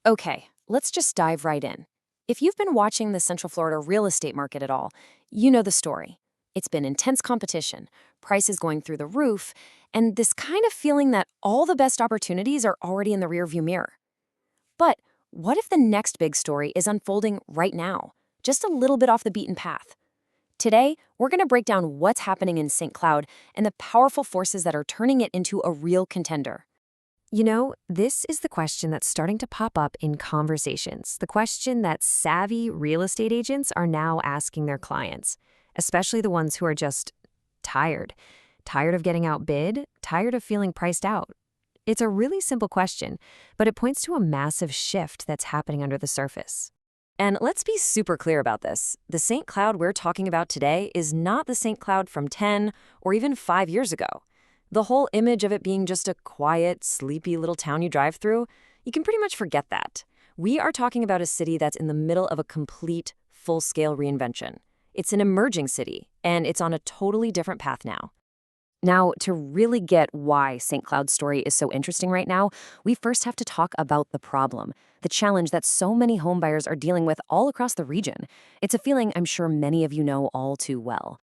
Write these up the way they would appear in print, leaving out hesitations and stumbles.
Okay, let's just dive right in. If you've been watching the Central Florida real estate market at all, you know the story. It's been intense competition, prices going through the roof, and this kind of feeling that all the best opportunities are already in the rearview mirror. But what if the next big story is unfolding right now, just a little bit off the beaten path? Today, we're going to break down what's happening in St. Cloud and the powerful forces that are turning it into a real contender. This is the question that's starting to pop up in conversations, the question that savvy real estate agents are now asking their clients, especially the ones who are just tired. Tired of getting outbid, tired of feeling priced out. It's a really simple question, but it points to a massive shift that's happening under the surface. And let's be super clear about this. The St. Cloud we're talking about today is not the St. Cloud from 10 or even 5 years ago. The whole image of it being just a quiet, sleepy little town you drive through, you can pretty much forget that. We are talking about a city that's in the middle of a complete, full-scale reinvention. It's an emerging city, and it's on a totally different path now. Now, to really get why St. Cloud's story is so interesting right now, we first have to talk about the problem, the challenge that so many homebuyers are dealing with all across the region. It's a feeling I'm sure many of you know all too well.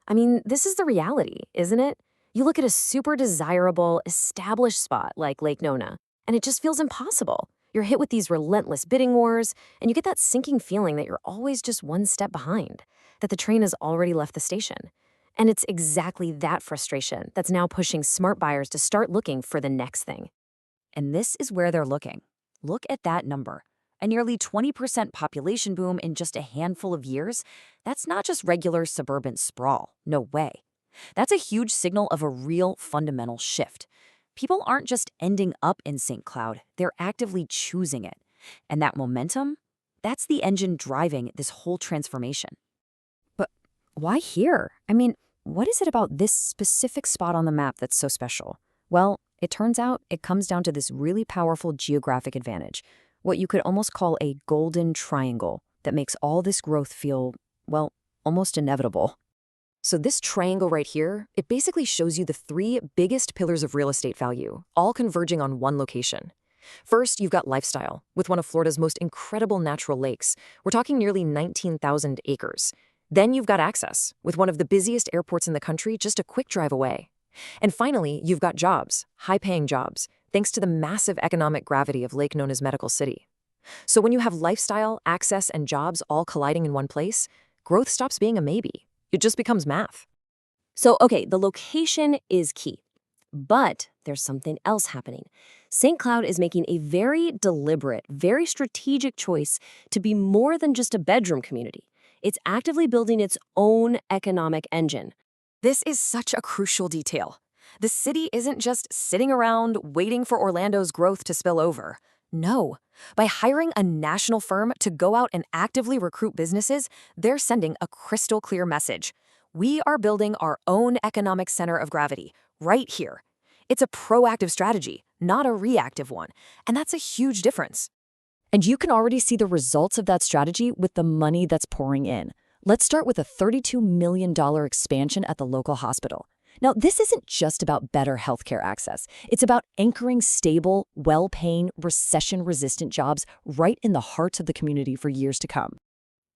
I mean, this is the reality, isn't it? You look at a super desirable, established spot like Lake Nona, and it just feels impossible. You're hit with these relentless bidding wars, and you get that sinking feeling that you're always just one step behind, that the train has already left the station. And it's exactly that frustration that's now pushing smart buyers to start looking for the next thing. And this is where they're looking. Look at that number. A nearly 20% population boom in just a handful of years. That's not just regular suburban sprawl. No way. That's a huge signal of a real fundamental shift. People aren't just ending up in St. Cloud, they're actively choosing it. And that momentum, that's the engine driving this whole transformation. But why here? I mean, what is it about this specific spot on the map that's so special? Well, it turns out it comes down to this really powerful geographic advantage, what you could almost call a golden triangle that makes all this growth feel, well, almost inevitable. So this triangle right here, it basically shows you the three biggest pillars of real estate value, all converging on one location. First, you've got lifestyle, with one of Florida's most incredible natural lakes. We're talking nearly 19,000 acres. Then you've got access, with one of the busiest airports in the country just a quick drive away. And finally, you've got jobs, high-paying jobs, thanks to the massive economic gravity of Lake Nona's medical city. So when you have lifestyle, access, and jobs all colliding in one place, growth stops being a maybe. It just becomes math. So, okay, the location is key. But there's something else happening. St. Cloud is making a very deliberate, very strategic choice to be more than just a bedroom community. It's actively building its own economic engine. This is such a crucial detail. The city isn't just sitting around waiting for Orlando's growth to spill over. No. By hiring a national firm to go out and actively recruit businesses, they're sending a crystal clear message. We are building our own economic center of gravity, right here. It's a proactive strategy, not a reactive one, and that's a huge difference. And you can already see the results of that strategy with the money that's pouring in. Let's start with a $32 million expansion at the local hospital. Now, this isn't just about better healthcare access. It's about anchoring stable, well-paying, recession-resistant jobs right in the heart of the community for years to come.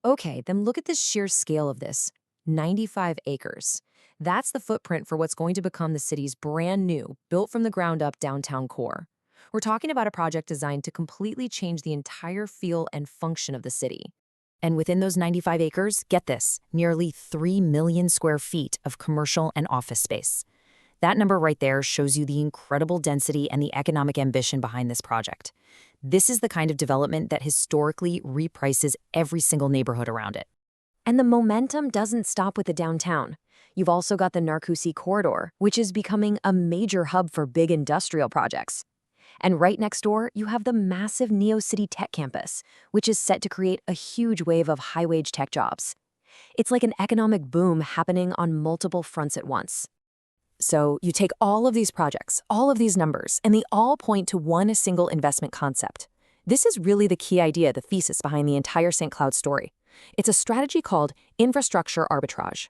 Okay, then look at the sheer scale of this. 95 acres. That's the footprint for what's going to become the city's brand new, built from the ground up downtown core. We're talking about a project designed to completely change the entire feel and function of the city. And within those 95 acres, get this, nearly 3 million square feet of commercial and office space. That number right there shows you the incredible density and the economic ambition behind this project. This is the kind of development that historically reprices every single neighborhood around it. And the momentum doesn't stop with the downtown. You've also got the Narcoossee corridor, which is becoming a major hub for big industrial projects. And right next door, you have the massive Neo-City Tech Campus, which is set to create a huge wave of high-wage tech jobs. It's like an economic boom happening on multiple fronts at once. So you take all of these projects, all of these numbers, and they all point to one single investment concept. This is really the key idea, the thesis behind the entire St. Cloud story. It's a strategy called infrastructure arbitrage.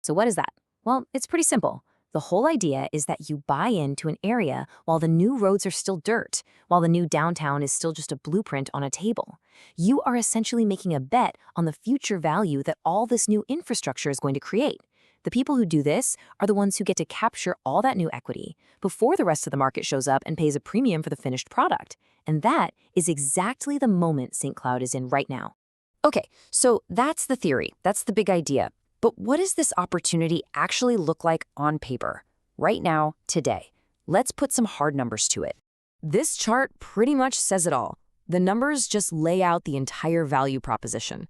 So what is that? Well, it's pretty simple. The whole idea is that you buy into an area while the new roads are still dirt, while the new downtown is still just a blueprint on a table. You are essentially making a bet on the future value that all this new infrastructure is going to create. The people who do this are the ones who get to capture all that new equity before the rest of the market shows up and pays a premium for the finished product. And that is exactly the moment St. Cloud is in right now. Okay, so that's the theory. That's the big idea. But what does this opportunity actually look like on paper? Right now, today. Let's put some hard numbers to it. This chart pretty much says it all. The numbers just lay out the entire value proposition.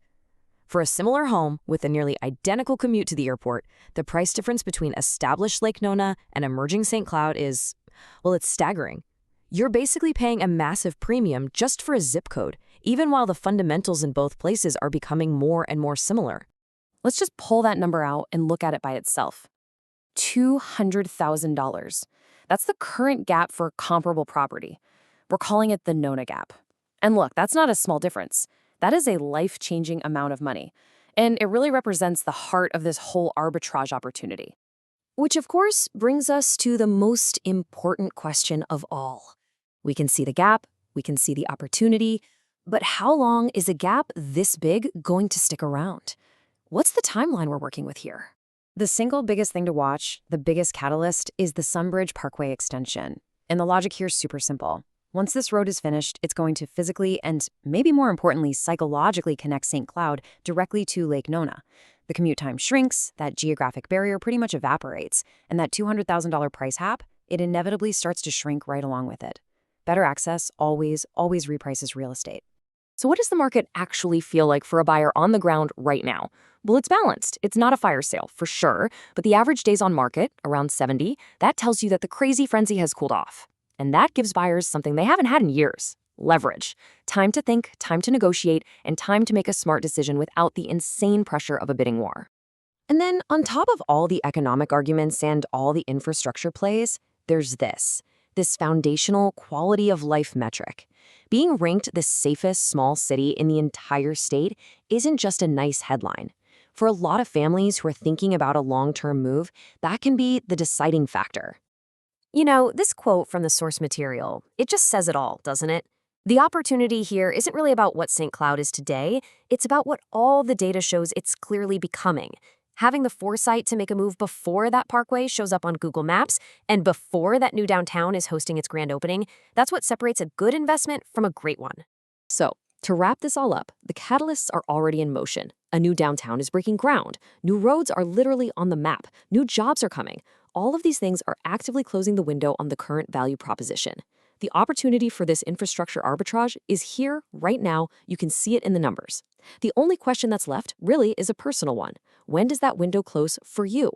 For a similar home with a nearly identical commute to the airport, the price difference between established Lake Nona and emerging St. Cloud is, well, it's staggering. You're basically paying a massive premium just for a zip code, even while the fundamentals in both places are becoming more and more similar. Let's just pull that number out and look at it by itself. $200,000. That's the current gap for comparable property. We're calling it the Nona Gap. And look, that's not a small difference. That is a life-changing amount of money. And it really represents the heart of this whole arbitrage opportunity. Which, of course, brings us to the most important question of all. We can see the gap, we can see the opportunity, but how long is a gap this big going to stick around? What's the timeline we're working with here? The single biggest thing to watch, the biggest catalyst, is the Sunbridge Parkway extension. And the logic here is super simple. Once this road is finished, it's going to physically and, maybe more importantly, psychologically connect St. Cloud directly to Lake Nona. The commute time shrinks, that geographic barrier pretty much evaporates, and that $200,000 price cap, it inevitably starts to shrink right along with it. Better access always reprices real estate. So what does the market actually feel like for a buyer on the ground right now? Well, it's balanced. It's not a fire sale, for sure, but the average days on market, around 70, that tells you that the crazy frenzy has cooled off. And that gives buyers something they haven't had in years: leverage. Time to think, time to negotiate, and time to make a smart decision without the insane pressure of a bidding war. And then, on top of all the economic arguments and all the infrastructure plays, there's this foundational quality of life metric. Being ranked the safest small city in the entire state isn't just a nice headline. For a lot of families who are thinking about a long-term move, that can be the deciding factor. You know, this quote from the source material, it just says it all, doesn't it? The opportunity here isn't really about what St. Cloud is today, it's about what all the data shows it's clearly becoming. Having the foresight to make a move before that parkway shows up on Google Maps and before that new downtown is hosting its grand opening, that's what separates a good investment from a great one. So, to wrap this all up, the catalysts are already in motion. A new downtown is breaking ground. New roads are literally on the map. New jobs are coming. All of these things are actively closing the window on the current value proposition. The opportunity for this infrastructure arbitrage is here right now. You can see it in the numbers. The only question that's left really is a personal one. When does that window close for you?